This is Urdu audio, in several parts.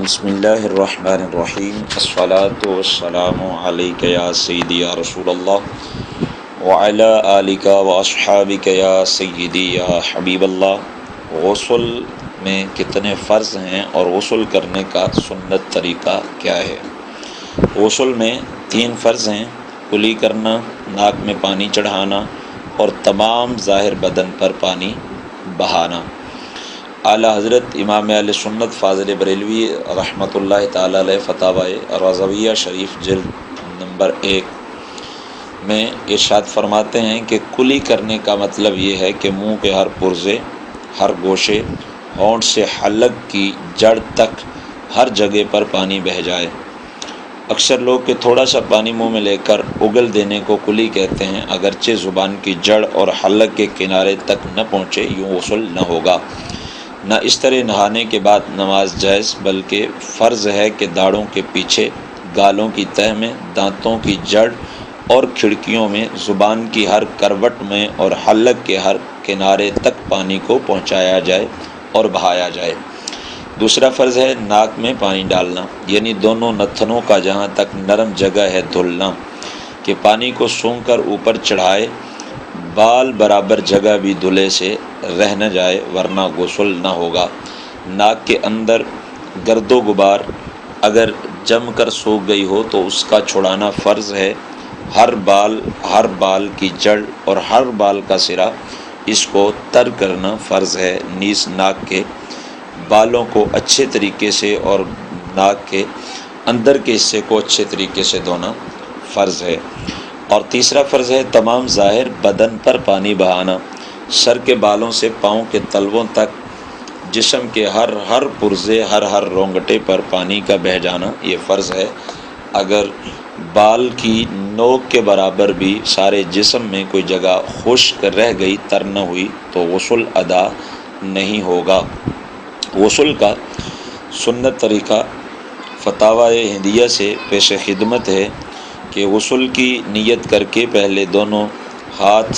بسم اللہ الرحمن الرحیم الصلاۃ والسلام علیک یا سیدی یا رسول اللہ وعلی آلک واصحابک یا سیدی یا حبیب اللہ۔ غسل میں کتنے فرض ہیں اور غسل کرنے کا سنت طریقہ کیا ہے؟ غسل میں 3 فرض ہیں: کلی کرنا، ناک میں پانی چڑھانا اور تمام ظاہر بدن پر پانی بہانا۔ اعلیٰ حضرت امام اہل سنت فاضل بریلوی رحمۃ اللہ تعالی علیہ فتاوی رضویہ شریف جلد نمبر 1 میں ارشاد فرماتے ہیں کہ کلی کرنے کا مطلب یہ ہے کہ منہ کے ہر پرزے، ہر گوشے، ہونٹ سے حلق کی جڑ تک ہر جگہ پر پانی بہہ جائے۔ اکثر لوگ کہ تھوڑا سا پانی منہ میں لے کر اگل دینے کو کلی کہتے ہیں، اگرچہ زبان کی جڑ اور حلق کے کنارے تک نہ پہنچے یوں غسل نہ ہوگا۔ نہ اس طرح نہانے کے بعد نماز جائز، بلکہ فرض ہے کہ داڑھوں کے پیچھے، گالوں کی تہہ میں، دانتوں کی جڑ اور کھڑکیوں میں، زبان کی ہر کروٹ میں اور حلق کے ہر کنارے تک پانی کو پہنچایا جائے اور بہایا جائے۔ دوسرا فرض ہے ناک میں پانی ڈالنا، یعنی دونوں نتنوں کا جہاں تک نرم جگہ ہے دھلنا، کہ پانی کو سونگھ کر اوپر چڑھائے، بال برابر جگہ بھی دھلے سے رہ نہ جائے ورنہ غسل نہ ہوگا۔ ناک کے اندر گرد و غبار اگر جم کر سوکھ گئی ہو تو اس کا چھڑانا فرض ہے۔ ہر بال کی جڑ اور ہر بال کا سرا اس کو تر کرنا فرض ہے۔ نیز ناک کے بالوں کو اچھے طریقے سے اور ناک کے اندر کے حصے کو اچھے طریقے سے دھونا فرض ہے۔ اور تیسرا فرض ہے تمام ظاہر بدن پر پانی بہانا، سر کے بالوں سے پاؤں کے تلووں تک جسم کے ہر پرزے، ہر رونگٹے پر پانی کا بہہ جانا یہ فرض ہے۔ اگر بال کی نوک کے برابر بھی سارے جسم میں کوئی جگہ خشک رہ گئی، تر نہ ہوئی، تو غسل ادا نہیں ہوگا۔ غسل کا سنت طریقہ فتاوی ہندیہ سے پیش خدمت ہے کہ غسل کی نیت کر کے پہلے دونوں ہاتھ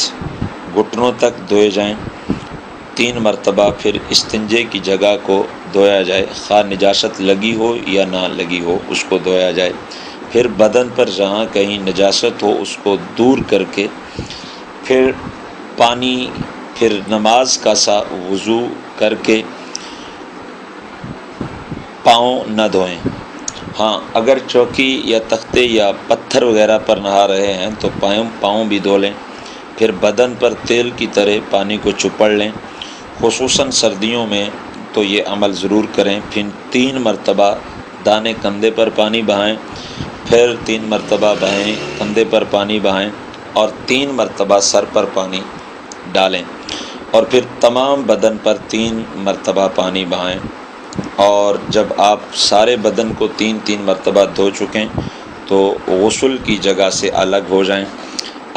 گھٹنوں تک دھوئے جائیں 3 مرتبہ، پھر استنجے کی جگہ کو دھویا جائے، خواہ نجاست لگی ہو یا نہ لگی ہو اس کو دھویا جائے، پھر بدن پر جہاں کہیں نجاست ہو اس کو دور کر کے پھر نماز کا سا وضو کر کے پاؤں نہ دھوئیں۔ ہاں، اگر چوکی یا تختے یا پتھر وغیرہ پر نہا رہے ہیں تو پاؤں بھی دھو لیں، پھر بدن پر تیل کی طرح پانی کو چپڑ لیں۔ خصوصاً سردیوں میں تو یہ عمل ضرور کریں۔ پھر 3 مرتبہ دانے کندھے پر پانی بہائیں، پھر 3 مرتبہ بائیں کندھے پر پانی بہائیں اور 3 مرتبہ سر پر پانی ڈالیں، اور پھر تمام بدن پر 3 مرتبہ پانی بہائیں۔ اور جب آپ سارے بدن کو 3 مرتبہ دھو چکیں تو غسل کی جگہ سے الگ ہو جائیں۔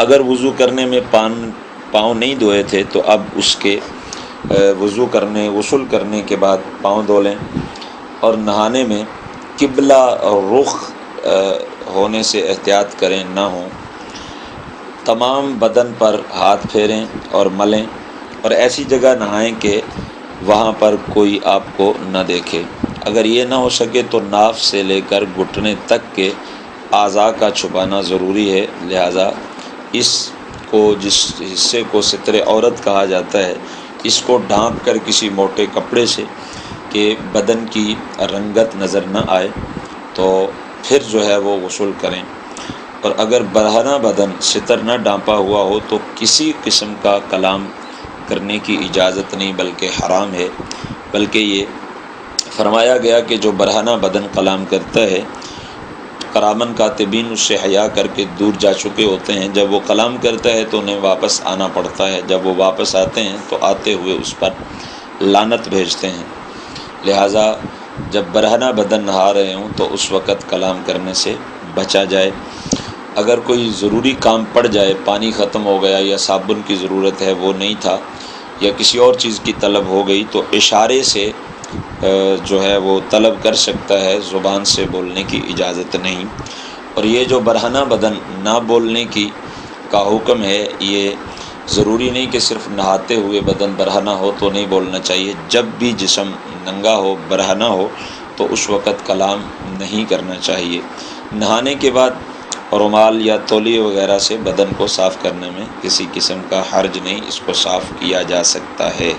اگر وضو کرنے میں پاؤں نہیں دھوئے تھے تو اب اس کے غسل کرنے کے بعد پاؤں دھو لیں، اور نہانے میں قبلہ رخ ہونے سے احتیاط کریں نہ ہوں۔ تمام بدن پر ہاتھ پھیریں اور ملیں، اور ایسی جگہ نہائیں کہ وہاں پر کوئی آپ کو نہ دیکھے۔ اگر یہ نہ ہو سکے تو ناف سے لے کر گھٹنے تک کے اعضاء کا چھپانا ضروری ہے، لہذا جس حصے کو ستر عورت کہا جاتا ہے اس کو ڈھانپ کر کسی موٹے کپڑے سے کہ بدن کی رنگت نظر نہ آئے تو پھر جو ہے وہ غسل کریں۔ اور اگر برہنہ بدن ستر نہ ڈھانپا ہوا ہو تو کسی قسم کا کلام کرنے کی اجازت نہیں، بلکہ حرام ہے۔ بلکہ یہ فرمایا گیا کہ جو برہنہ بدن کلام کرتا ہے، کرامن کاتبین اس سے حیا کر کے دور جا چکے ہوتے ہیں، جب وہ کلام کرتا ہے تو انہیں واپس آنا پڑتا ہے، جب وہ واپس آتے ہیں تو آتے ہوئے اس پر لعنت بھیجتے ہیں۔ لہٰذا جب برہنہ بدن نہا رہے ہوں تو اس وقت کلام کرنے سے بچا جائے۔ اگر کوئی ضروری کام پڑ جائے، پانی ختم ہو گیا یا صابن کی ضرورت ہے وہ نہیں تھا، یا کسی اور چیز کی طلب ہو گئی تو اشارے سے جو ہے وہ طلب کر سکتا ہے، زبان سے بولنے کی اجازت نہیں۔ اور یہ جو برہنہ بدن نہ بولنے کا حکم ہے، یہ ضروری نہیں کہ صرف نہاتے ہوئے بدن برہنہ ہو تو نہیں بولنا چاہیے۔ جب بھی جسم ننگا ہو، برہنہ ہو، تو اس وقت کلام نہیں کرنا چاہیے۔ نہانے کے بعد رومال یا تولیے وغیرہ سے بدن کو صاف کرنے میں کسی قسم کا حرج نہیں، اس کو صاف کیا جا سکتا ہے۔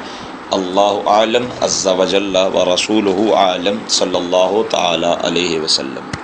اللہ اعلم عز و جل و رسولہ اعلم صلی اللہ تعالی علیہ وسلم۔